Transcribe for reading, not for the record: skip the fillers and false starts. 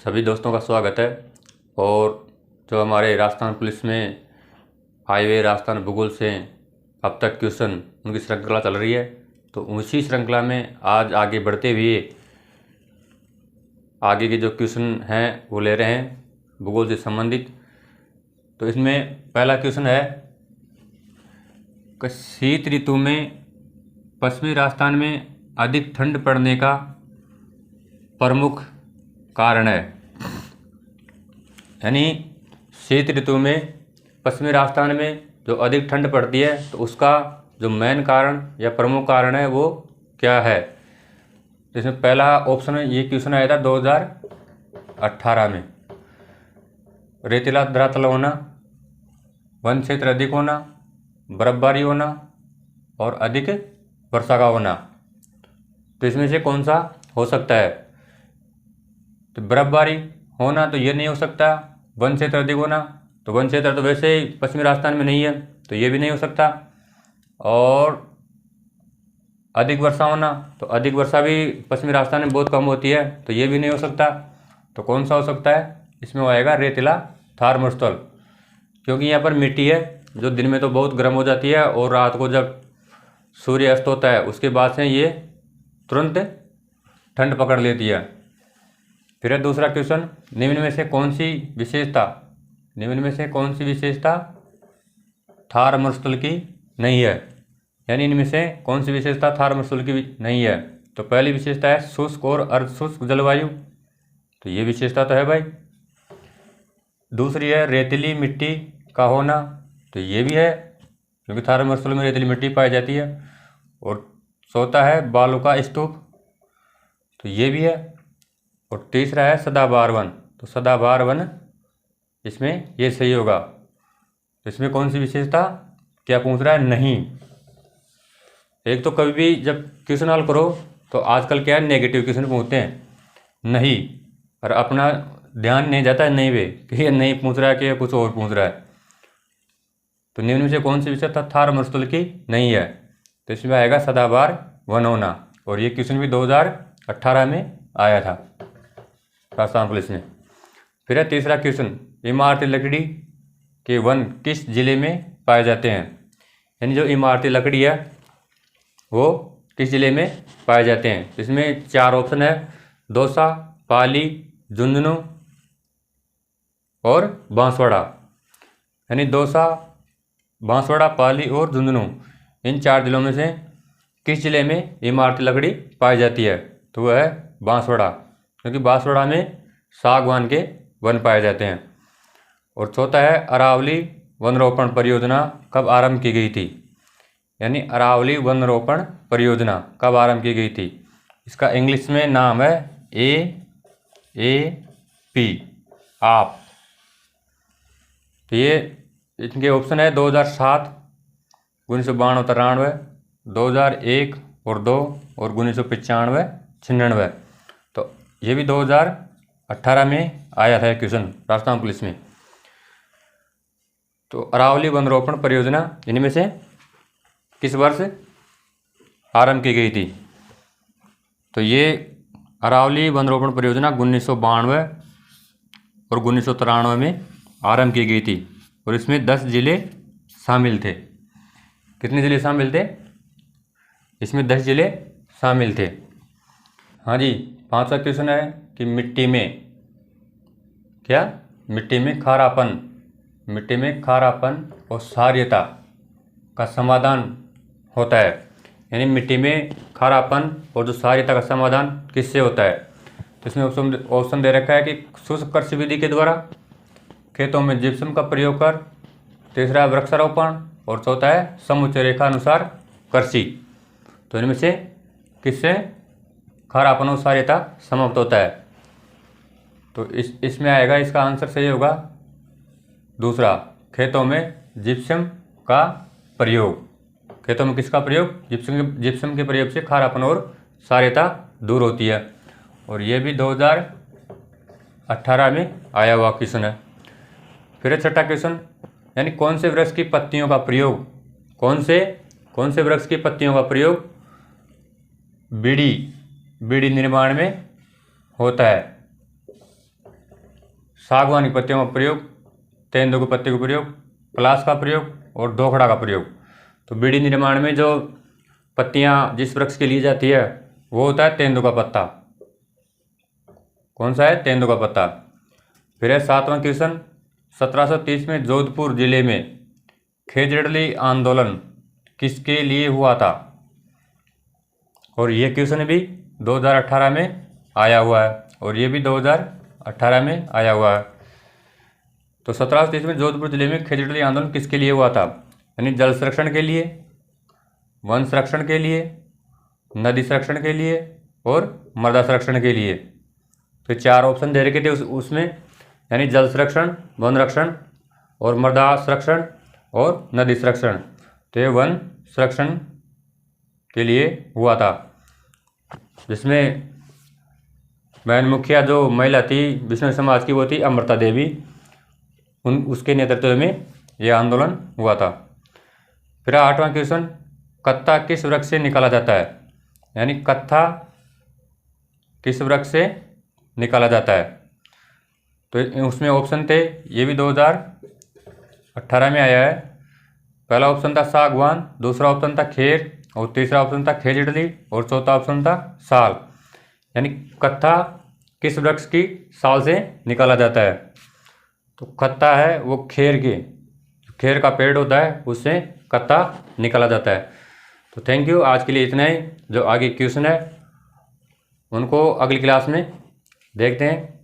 सभी दोस्तों का स्वागत है। और जो हमारे राजस्थान पुलिस में हाईवे राजस्थान भूगोल से अब तक क्वेश्चन उनकी श्रृंखला चल रही है, तो उसी श्रृंखला में आज आगे बढ़ते हुए आगे के जो क्वेश्चन हैं वो ले रहे हैं भूगोल से संबंधित। तो इसमें पहला क्वेश्चन है कि शीत ऋतु में पश्चिमी राजस्थान में अधिक ठंड पड़ने का प्रमुख कारण है। यानी शीत ऋतु में पश्चिमी राजस्थान में जो अधिक ठंड पड़ती है तो उसका जो मेन कारण या प्रमुख कारण है वो क्या है। इसमें पहला ऑप्शन ये क्वेश्चन आया था 2018 में। रेतीला धरातल होना, वन क्षेत्र अधिक होना, बर्फबारी होना और अधिक वर्षा का होना। तो इसमें से कौन सा हो सकता है? तो बर्फबारी होना तो ये नहीं हो सकता। वन क्षेत्र अधिक होना तो वन क्षेत्र तो वैसे ही पश्चिमी राजस्थान में नहीं है तो ये भी नहीं हो सकता। और अधिक वर्षा होना तो अधिक वर्षा भी पश्चिमी राजस्थान में बहुत कम होती है तो ये भी नहीं हो सकता। तो कौन सा हो सकता है? इसमें वो आएगा रेतीला थार मरुस्थल, क्योंकि यहाँ पर मिट्टी है जो दिन में तो बहुत गर्म हो जाती है और रात को जब सूर्य अस्त होता है उसके बाद से ये तुरंत ठंड पकड़ लेती है। फिर है दूसरा क्वेश्चन, निम्न में से कौन सी विशेषता थार मरुस्थल की नहीं है? यानी इनमें से कौन सी विशेषता थार मरुस्थल की नहीं है? तो पहली विशेषता है शुष्क और अर्धशुष्क जलवायु, तो ये विशेषता तो है भाई। दूसरी है रेतीली मिट्टी का होना, तो ये भी है क्योंकि थार मरुस्थल में रेतीली मिट्टी पाई जाती है। और चौथा है बालू का स्तूप, तो ये भी है। और तीसरा है सदाबहार वन, तो सदाबहार वन इसमें ये सही होगा। तो इसमें कौन सी विशेषता क्या पूछ रहा है? नहीं। एक तो कभी भी जब क्वेश्चन हल करो तो आजकल क्या है नेगेटिव क्वेश्चन पूछते हैं, नहीं, और अपना ध्यान नहीं जाता है नहीं वे कि ये नहीं पूछ रहा है कि कुछ और पूछ रहा है। तो निम्न में से कौन सी विशेषता थार मरुस्थल की नहीं है? तो इसमें आएगा सदाबहार वन होना। और ये क्वेश्चन भी 2018 में आया था राजस्थान पुलिस में। फिर है तीसरा क्वेश्चन, इमारती लकड़ी के वन किस जिले में पाए जाते हैं? यानी जो इमारती लकड़ी है वो किस जिले में पाए जाते हैं? इसमें चार ऑप्शन है, दौसा, पाली, झुंझुनू और बांसवाड़ा। यानी दौसा, बांसवाड़ा, पाली और झुंझुनू, इन चार जिलों में से किस जिले में इमारती लकड़ी पाई जाती है? तो वह है बांसवाड़ा, क्योंकि बांसवाड़ा में सागवान के वन पाए जाते हैं। और चौथा है अरावली वन रोपण परियोजना कब आरंभ की गई थी? यानी अरावली वन रोपण परियोजना कब आरंभ की गई थी? इसका इंग्लिश में नाम है AAP, आप। तो ये इनके ऑप्शन है 2007, 1992, 2001 और 2 और 1995, 96। तो ये भी 2018 में आया था क्वेश्चन राजस्थान पुलिस में। तो अरावली वन रोपण परियोजना इनमें से किस वर्ष आरंभ की गई थी? तो ये अरावली वन रोपण परियोजना 1992 और 1993 में आरंभ की गई थी। और इसमें 10 जिले शामिल थे। कितने जिले शामिल थे? इसमें 10 जिले शामिल थे। हाँ जी, पांचवा क्वेश्चन है कि मिट्टी में खारापन और क्षारीयता का समाधान होता है। यानी मिट्टी में खारापन और जो क्षारीयता का समाधान किससे होता है? तो इसमें ऑप्शन दे रखा है कि शुष्क कृषि विधि के द्वारा, खेतों में जिप्सम का प्रयोग कर, तीसरा है वृक्षारोपण और चौथा है समुच्चय रेखा अनुसार कृषि। तो इनमें से किससे खारापन और क्षारीयता समाप्त होता है? तो इसमें आएगा, इसका आंसर सही होगा दूसरा, खेतों में जिप्सम का प्रयोग। खेतों में किसका प्रयोग? जिप्सम के प्रयोग से खारापन और क्षारीयता दूर होती है। और ये भी 2018 में आया हुआ क्वेश्चन है। फिर छठा क्वेश्चन, यानी कौन से वृक्ष की पत्तियों का प्रयोग बीड़ी निर्माण में होता है? सागवान की पत्तियों का प्रयोग, तेंदू की पत्ती का प्रयोग, पलाश का प्रयोग और दोखड़ा का प्रयोग। तो बीड़ी निर्माण में जो पत्तियां जिस वृक्ष के लिए जाती है वो होता है तेंदू का पत्ता। कौन सा है? तेंदू का पत्ता। फिर है 7वां क्वेश्चन, 1730 में जोधपुर जिले में खेजड़ली आंदोलन किसके लिए हुआ था? और ये क्वेश्चन भी 2018 में आया हुआ है और ये भी 2018 में आया हुआ है। तो 1730 में जोधपुर जिले में खेजड़ली आंदोलन किसके लिए हुआ था? यानी जल संरक्षण के लिए, वन संरक्षण के लिए, नदी संरक्षण के लिए और मृदा संरक्षण के लिए। तो 4 ऑप्शन दे रखे थे उसमें, यानी जल संरक्षण, वन रक्षण और मृदा संरक्षण और नदी संरक्षण। तो ये वन संरक्षण के लिए हुआ था, जिसमें मैन मुखिया जो महिला थी विष्णु समाज की वो थी अमृता देवी। उसके नेतृत्व में यह आंदोलन हुआ था। फिर 8वां क्वेश्चन, कत्था किस वृक्ष से निकाला जाता है? यानी कत्था किस वृक्ष से निकाला जाता है? तो उसमें ऑप्शन थे, ये भी 2018 में आया है। पहला ऑप्शन था सागवान, दूसरा ऑप्शन था खेर और तीसरा ऑप्शन था खेजड़ली और चौथा ऑप्शन था साल। यानी कत्था किस वृक्ष की साल से निकाला जाता है? तो कत्था है वो खेर का पेड़ होता है, उससे कत्था निकाला जाता है। तो थैंक यू, आज के लिए इतना ही। जो आगे क्वेश्चन है उनको अगली क्लास में देखते हैं।